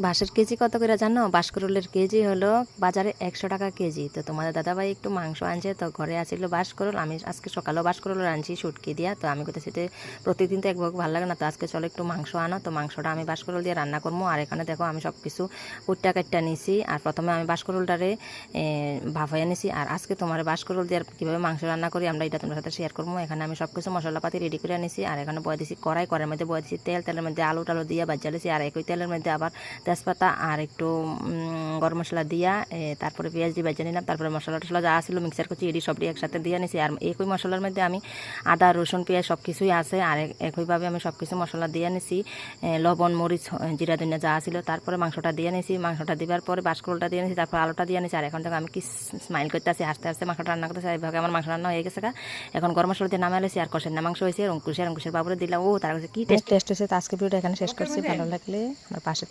বাঁশের কেজি কত করে জানো? বাঁশকরুলের কেজি হলো বাজারে 100 টাকা কেজি। তো তোমাদের দাদাভাই একটু মাংস আনছে, তো ঘরে আসছিল বাঁশকরুল। আমি আজকে সকালেও বাঁশকরুল আনছি শুটকি দিয়া। তো আমি কোথাও সেটা প্রতিদিন তো একভাবে ভালো লাগে না, তো আজকে চলো একটু মাংস আনো। তো মাংসটা আমি বাঁশকরুল দিয়ে রান্না করবো। আর এখানে দেখো আমি সব কিছু কুট্টা কাট্টা নিছি। আর প্রথমে আমি বাঁশকরুলটারে ভাফাইয়া নিছি। আর আজকে তোমার বাঁশকরুল দিয়ে কীভাবে মাংস রান্না করি আমরা এটা তোমার সাথে শেয়ার করবো। এখানে আমি সব কিছু মশলাপাতি রেডি করে নিছি। আর এখানে বয়ে দিছি কড়াইয়ের মধ্যে বয়ে দিছি তেল, তেলের মধ্যে আলু টালু দিয়ে বাজ্জা লিছি। আর একই তেলের মধ্যে আবার তেজপাতা আর একটু গরম মশলা দিয়া তারপরে পেঁয়াজ দিয়ে ভেজে নিলাম। তারপরে মশলা টশলা যা ছিল মিক্সার করছি এটি সবটি একসাথে দিয়ে নিছি। আর একই মশলার মধ্যে আমি আদা রসুন পেঁয়াজ সব কিছুই আছে। আর একইভাবে আমি সব কিছু মশলা দিয়ে নিছি, লবণ মরিচ জিরা ধনিয়া যা ছিল। তারপরে মাংসটা দিয়ে নিছি, মাংসটা দেওয়ার পরে বাঁশকরুলটা দিয়ে নিছি, তারপর আলুটা দিয়ে নিছি। আর এখন থেকে আমি কি স্মাইল করতে আসি, আস্তে আস্তে মাংসটা রান্না করতেছি। এইভাবে আমার মাংস রান্না হয়ে গেছে। এখন গরম মশলা দিয়ে নামে এসেছি। আর কষের না মাংস হয়েছে, অঙ্কুশের বাবুরে দিলাম। ও তার কাছে কি টেস্ট হয়েছে। তো আজকে ভিডিওটা এখানে শেষ করছি। ভালো লাগলে আমার পাশে